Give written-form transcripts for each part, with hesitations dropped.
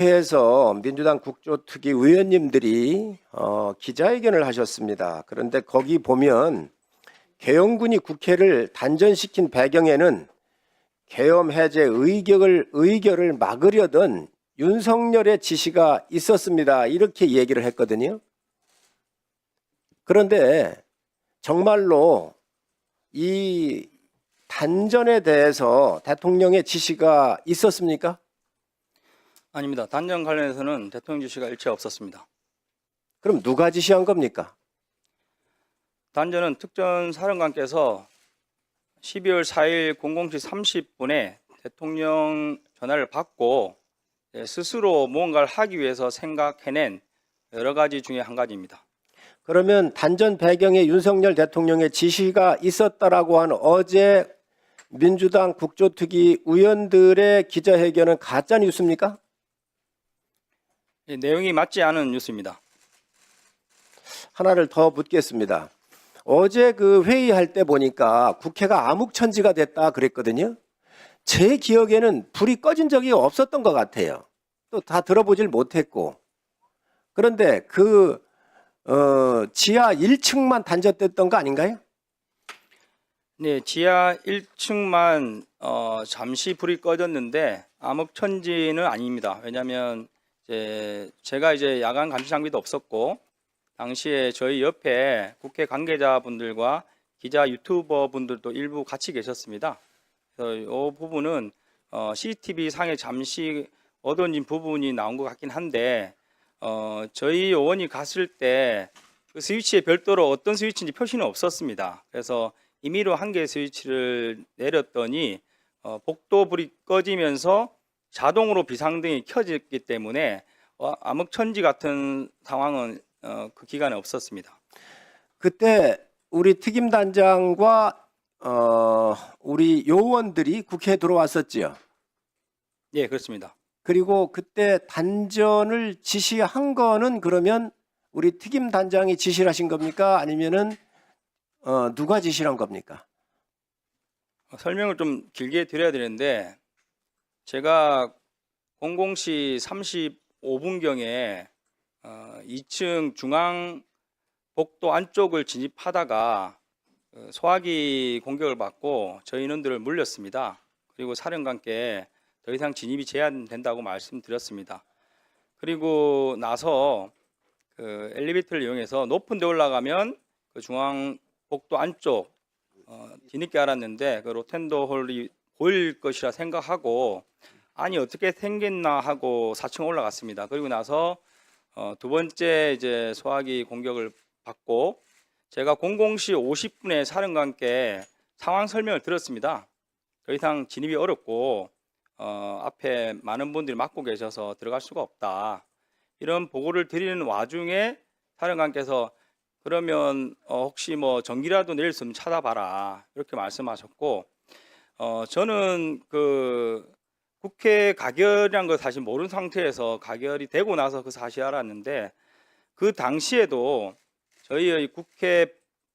국회에서 민주당 국조특위 의원님들이 기자회견을 하셨습니다. 그런데 거기 보면 계엄군이 국회를 단전시킨 배경에는 계엄 해제 의결을 막으려던 윤석열의 지시가 있었습니다. 이렇게 얘기를 했거든요. 그런데 정말로 이 단전에 대해서 대통령의 지시가 있었습니까? 아닙니다. 단전 관련해서는 대통령 지시가 일체 없었습니다. 그럼 누가 지시한 겁니까? 단전은 특전사령관께서 12월 4일 00시 30분에 대통령 전화를 받고 스스로 무언가를 하기 위해서 생각해낸 여러 가지 중에 한 가지입니다. 그러면 단전 배경에 윤석열 대통령의 지시가 있었다라고 한 어제 민주당 국조특위 의원들의 기자회견은 가짜 뉴스입니까? 내용이 맞지 않은 뉴스입니다. 하나를 더 묻겠습니다. 어제 그 회의할 때 보니까 국회가 암흑천지가 됐다 그랬거든요. 제 기억에는 불이 꺼진 적이 없었던 것 같아요. 또 다 들어보질 못했고. 그런데 지하 1층만 단절됐던 거 아닌가요? 네, 지하 1층만 잠시 불이 꺼졌는데 암흑천지는 아닙니다. 왜냐하면 제가 야간 감시 장비도 없었고 당시에 저희 옆에 국회 관계자분들과 기자 유튜버 분들도 일부 같이 계셨습니다. 그래서 이 부분은 CCTV 상에 잠시 어두워진 부분이 나온 것 같긴 한데 저희 요원이 갔을 때 그 스위치에 별도로 어떤 스위치인지 표시는 없었습니다. 그래서 임의로 한 개의 스위치를 내렸더니 복도불이 꺼지면서 자동으로 비상등이 켜졌기 때문에 암흑천지 같은 상황은 그 기간에 없었습니다. 그때 우리 특임단장과 우리 요원들이 국회에 들어왔었지요. 예, 그렇습니다. 그리고 그때 단전을 지시한 거는 그러면 우리 특임단장이 지시를 하신 겁니까? 아니면은 누가 지시를 한 겁니까? 설명을 좀 길게 드려야 되는데 제가 00시 35분경에 2층 중앙 복도 안쪽을 진입하다가 소화기 공격을 받고 저희 인원들을 물렸습니다. 그리고 사령관께 더 이상 진입이 제한된다고 말씀드렸습니다. 그리고 나서 그 엘리베이터를 이용해서 높은 데 올라가면 그 중앙 복도 안쪽 뒤늦게 알았는데 그 로텐더 홀이 보일 것이라 생각하고 아니 어떻게 생겼나 하고 4층 올라갔습니다. 그리고 나서 두 번째 소화기 공격을 받고 제가 00시 50분에 사령관께 상황 설명을 들었습니다. 더 이상 진입이 어렵고 앞에 많은 분들이 막고 계셔서 들어갈 수가 없다. 이런 보고를 드리는 와중에 사령관께서 그러면 혹시 뭐 전기라도 내릴 수 있으면 찾아봐라 이렇게 말씀하셨고 저는 그 국회 가결이란 걸 사실 모르는 상태에서 가결이 되고 나서 그 사실을 알았는데 그 당시에도 저희의 국회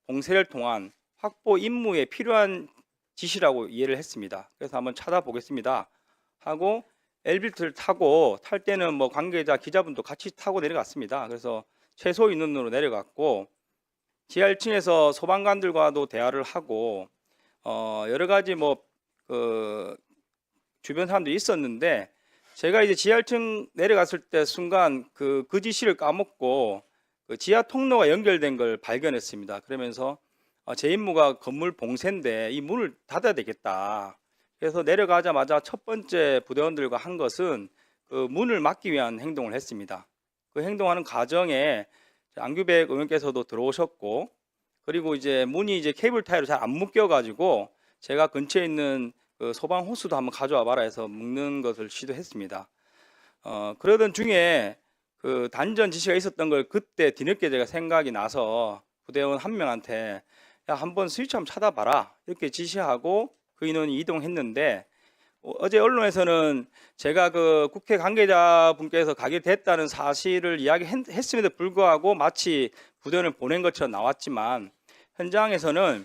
봉쇄를 통한 확보 임무에 필요한 지시라고 이해를 했습니다. 그래서 한번 찾아보겠습니다 하고 엘리베이터를 타고 탈 때는 뭐 관계자 기자분도 같이 타고 내려갔습니다. 그래서 최소 인원으로 내려갔고 지하 1층에서 소방관들과도 대화를 하고 여러 가지 그 주변 사람들이 있었는데 제가 지하 1층 내려갔을 때 순간 그 지시를 까먹고 그 지하 통로가 연결된 걸 발견했습니다. 그러면서 제 임무가 건물 봉쇄인데 이 문을 닫아야 되겠다. 그래서 내려가자마자 첫 번째 부대원들과 한 것은 그 문을 막기 위한 행동을 했습니다. 그 행동하는 과정에 안규백 의원께서도 들어오셨고 그리고 문이 케이블 타이로 잘 안 묶여가지고 제가 근처에 있는 그 소방 호스도 한번 가져와 봐라 해서 묶는 것을 시도했습니다. 그러던 중에 그 단전 지시가 있었던 걸 그때 뒤늦게 제가 생각이 나서 부대원 한 명한테 야 한번 스위치 한번 찾아봐라 이렇게 지시하고 그 인원이 이동했는데 어제 언론에서는 제가 그 국회 관계자분께서 가결됐다는 사실을 이야기했음에도 불구하고 마치 부대원을 보낸 것처럼 나왔지만 현장에서는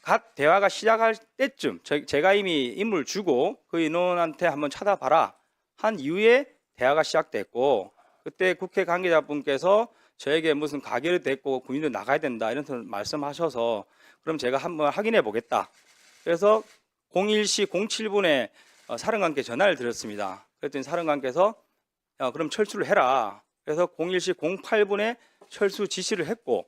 각 대화가 시작할 때쯤 제가 이미 임무를 주고 그 인원한테 한번 찾아봐라 한 이후에 대화가 시작됐고 그때 국회 관계자분께서 저에게 무슨 가결이 됐고 국민들 나가야 된다 이런 말씀하셔서 그럼 제가 한번 확인해 보겠다. 그래서 01시 07분에 사령관께 전화를 드렸습니다. 그랬더니 사령관께서 그럼 철수를 해라. 그래서 01시 08분에 철수 지시를 했고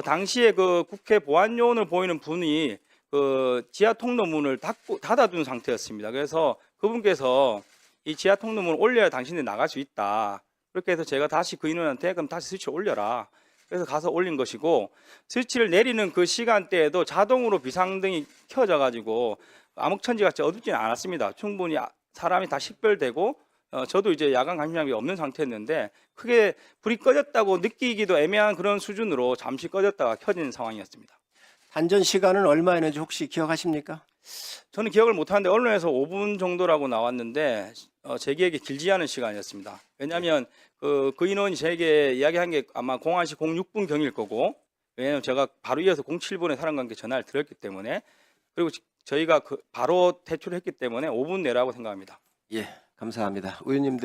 당시에 그 국회 보안요원을 보이는 분이 그 지하 통로문을 닫아둔 상태였습니다. 그래서 그분께서 이 지하 통로문을 올려야 당신들이 나갈 수 있다. 그렇게 해서 제가 다시 그 인원한테 그럼 다시 스위치를 올려라. 그래서 가서 올린 것이고 스위치를 내리는 그 시간대에도 자동으로 비상등이 켜져 가지고 암흑천지같이 어둡지는 않았습니다. 충분히 사람이 다 식별되고 저도 이제 야간 감시장비 없는 상태였는데 크게 불이 꺼졌다고 느끼기도 애매한 그런 수준으로 잠시 꺼졌다가 켜진 상황이었습니다. 단전 시간은 얼마였는지 혹시 기억하십니까? 저는 기억을 못하는데 언론에서 5분 정도라고 나왔는데 제 기억에 길지 않은 시간이었습니다. 왜냐하면 그 인원이 제게 이야기한 게 아마 01시 06분 경일 거고 왜냐하면 제가 바로 이어서 07분에 사령관께 전화를 드렸기 때문에 그리고 저희가 바로 퇴출했기 때문에 5분 내라고 생각합니다. 예, 감사합니다. 의원님들.